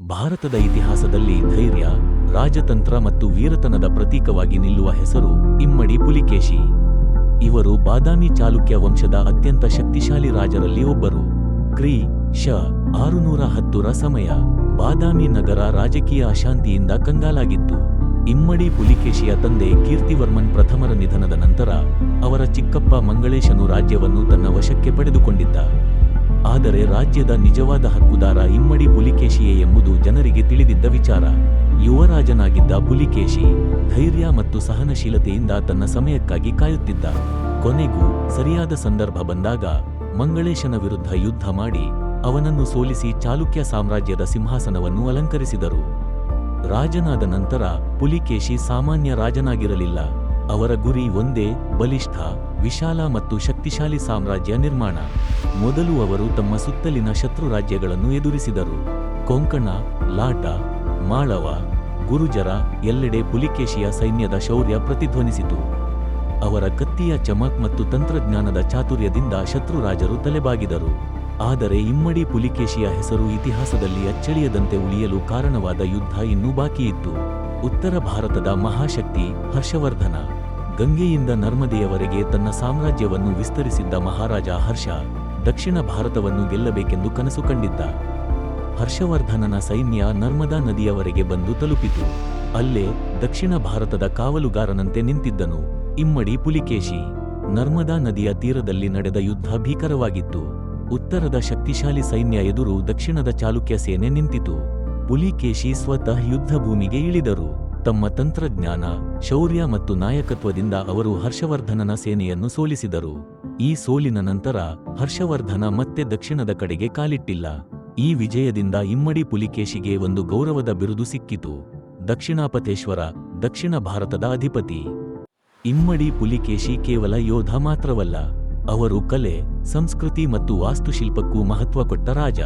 ಭಾರತದ ಇತಿಹಾಸದಲ್ಲಿ ಧೈರ್ಯ, ರಾಜತಂತ್ರ ಮತ್ತು ವೀರತನದ ಪ್ರತೀಕವಾಗಿ ನಿಲ್ಲುವ ಹೆಸರು ಇಮ್ಮಡಿ ಪುಲಿಕೇಶಿ. ಇವರು ಬಾದಾಮಿ ಚಾಲುಕ್ಯ ವಂಶದ ಅತ್ಯಂತ ಶಕ್ತಿಶಾಲಿ ರಾಜರಲ್ಲಿ ಒಬ್ಬರು. ಕ್ರಿ. ಶ. 610ರ ಸಮಯ ಬಾದಾಮಿ ನಗರ ರಾಜಕೀಯ ಅಶಾಂತಿಯಿಂದ ಕಂಗಾಲಾಗಿತ್ತು. ಇಮ್ಮಡಿ ಪುಲಿಕೇಶಿಯ ತಂದೆ ಕೀರ್ತಿವರ್ಮನ್ ಪ್ರಥಮರ ನಿಧನದ ನಂತರ ಅವರ ಚಿಕ್ಕಪ್ಪ ಮಂಗಳೇಶನು ರಾಜ್ಯವನ್ನು ತನ್ನ ವಶಕ್ಕೆ ಪಡೆದುಕೊಂಡಿದ್ದ. ಆದರೆ ರಾಜ್ಯದ ನಿಜವಾದ ಹಕ್ಕುದಾರ ಇಮ್ಮಡಿ ಪುಲಿಕೇಶಿಯೇ ಎಂಬುದು ಜನರಿಗೆ ತಿಳಿದಿದ್ದ ವಿಚಾರ. ಯುವರಾಜನಾಗಿದ್ದ ಪುಲಿಕೇಶಿ ಧೈರ್ಯ ಮತ್ತು ಸಹನಶೀಲತೆಯಿಂದ ತನ್ನ ಸಮಯಕ್ಕಾಗಿ ಕಾಯುತ್ತಿದ್ದ. ಕೊನೆಗೂ ಸರಿಯಾದ ಸಂದರ್ಭ ಬಂದಾಗ ಮಂಗಳೇಶನ ವಿರುದ್ಧ ಯುದ್ಧ ಮಾಡಿ ಅವನನ್ನು ಸೋಲಿಸಿ ಚಾಲುಕ್ಯ ಸಾಮ್ರಾಜ್ಯದ ಸಿಂಹಾಸನವನ್ನು ಅಲಂಕರಿಸಿದರು. ರಾಜನಾದ ನಂತರ ಪುಲಿಕೇಶಿ ಸಾಮಾನ್ಯ ರಾಜನಾಗಿರಲಿಲ್ಲ. ಅವರ ಗುರಿ ಒಂದೇ: ಬಲಿಷ್ಠ, ವಿಶಾಲ ಮತ್ತು ಶಕ್ತಿಶಾಲಿ ಸಾಮ್ರಾಜ್ಯ ನಿರ್ಮಾಣ. ಮೊದಲು ಅವರು ತಮ್ಮ ಸುತ್ತಲಿನ ಶತ್ರು ರಾಜ್ಯಗಳನ್ನು ಎದುರಿಸಿದರು. ಕೊಂಕಣ, ಲಾಟ, ಮಾಳವ, ಗುರುಜರ ಎಲ್ಲೆಡೆ ಪುಲಿಕೇಶಿಯ ಸೈನ್ಯದ ಶೌರ್ಯ ಪ್ರತಿಧ್ವನಿಸಿತು. ಅವರ ಕತ್ತಿಯ ಚಮಕ್ ಮತ್ತು ತಂತ್ರಜ್ಞಾನದ ಚಾತುರ್ಯದಿಂದ ಶತ್ರು ರಾಜರು ತಲೆಬಾಗಿದರು. ಆದರೆ ಇಮ್ಮಡಿ ಪುಲಿಕೇಶಿಯ ಹೆಸರು ಇತಿಹಾಸದಲ್ಲಿ ಅಚ್ಚಳಿಯದಂತೆ ಉಳಿಯಲು ಕಾರಣವಾದ ಯುದ್ಧ ಇನ್ನೂ ಬಾಕಿಯಿತ್ತು. ಉತ್ತರ ಭಾರತದ ಮಹಾಶಕ್ತಿ ಹರ್ಷವರ್ಧನ, ಗಂಗೆಯಿಂದ ನರ್ಮದೆಯವರೆಗೆ ತನ್ನ ಸಾಮ್ರಾಜ್ಯವನ್ನು ವಿಸ್ತರಿಸಿದ್ದ ಮಹಾರಾಜ ಹರ್ಷ ದಕ್ಷಿಣ ಭಾರತವನ್ನು ಗೆಲ್ಲಬೇಕೆಂದು ಕನಸು ಕಂಡಿದ್ದ. ಹರ್ಷವರ್ಧನನ ಸೈನ್ಯ ನರ್ಮದಾ ನದಿಯವರೆಗೆ ಬಂದು ತಲುಪಿತು. ಅಲ್ಲೇ ದಕ್ಷಿಣ ಭಾರತದ ಕಾವಲುಗಾರನಂತೆ ನಿಂತಿದ್ದನು ಇಮ್ಮಡಿ ಪುಲಿಕೇಶಿ. ನರ್ಮದಾ ನದಿಯ ತೀರದಲ್ಲಿ ನಡೆದ ಯುದ್ಧ ಭೀಕರವಾಗಿತ್ತು. ಉತ್ತರದ ಶಕ್ತಿಶಾಲಿ ಸೈನ್ಯ ಎದುರು ದಕ್ಷಿಣದ ಚಾಲುಕ್ಯ ಸೇನೆ ನಿಂತಿತು. ಪುಲಿಕೇಶಿ ಸ್ವತಃ ಯುದ್ಧ ಭೂಮಿಗೆ ಇಳಿದರು. ತಮ್ಮ ತಂತ್ರಜ್ಞಾನ, ಶೌರ್ಯ ಮತ್ತು ನಾಯಕತ್ವದಿಂದ ಅವರು ಹರ್ಷವರ್ಧನನ ಸೇನೆಯನ್ನು ಸೋಲಿಸಿದರು. ಈ ಸೋಲಿನ ನಂತರ ಹರ್ಷವರ್ಧನ ಮತ್ತೆ ದಕ್ಷಿಣದ ಕಡೆಗೆ ಕಾಲಿಟ್ಟಿಲ್ಲ. ಈ ವಿಜಯದಿಂದ ಇಮ್ಮಡಿ ಪುಲಿಕೇಶಿಗೆ ಒಂದು ಗೌರವದ ಬಿರುದು ಸಿಕ್ಕಿತು: ದಕ್ಷಿಣಾಪತೇಶ್ವರ, ದಕ್ಷಿಣ ಭಾರತದ ಅಧಿಪತಿ. ಇಮ್ಮಡಿ ಪುಲಿಕೇಶಿ ಕೇವಲ ಯೋಧ ಮಾತ್ರವಲ್ಲ, ಅವರು ಕಲೆ, ಸಂಸ್ಕೃತಿ ಮತ್ತು ವಾಸ್ತುಶಿಲ್ಪಕ್ಕೂ ಮಹತ್ವ ಕೊಟ್ಟ ರಾಜ.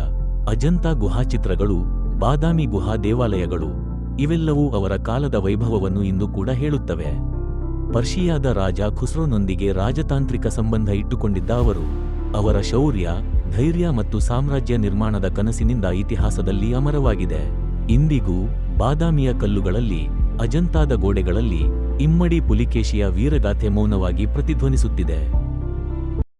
ಅಜಂತಾ ಗುಹಾಚಿತ್ರಗಳು, ಬಾದಾಮಿ ಗುಹಾ ದೇವಾಲಯಗಳು ಇವೆಲ್ಲವೂ ಅವರ ಕಾಲದ ವೈಭವವನ್ನು ಇಂದು ಕೂಡ ಹೇಳುತ್ತವೆ. ಪರ್ಷಿಯಾದ ರಾಜ ಖುಸ್ರೋನೊಂದಿಗೆ ರಾಜತಾಂತ್ರಿಕ ಸಂಬಂಧ ಇಟ್ಟುಕೊಂಡಿದ್ದ ಅವರು ಅವರ ಶೌರ್ಯ, ಧೈರ್ಯ ಮತ್ತು ಸಾಮ್ರಾಜ್ಯ ನಿರ್ಮಾಣದ ಕನಸಿನಿಂದ ಇತಿಹಾಸದಲ್ಲಿ ಅಮರವಾಗಿದೆ. ಇಂದಿಗೂ ಬಾದಾಮಿಯ ಕಲ್ಲುಗಳಲ್ಲಿ, ಅಜಂತಾದ ಗೋಡೆಗಳಲ್ಲಿ ಇಮ್ಮಡಿ ಪುಲಿಕೇಶಿಯ ವೀರಗಾಥೆ ಮೌನವಾಗಿ ಪ್ರತಿಧ್ವನಿಸುತ್ತಿದೆ.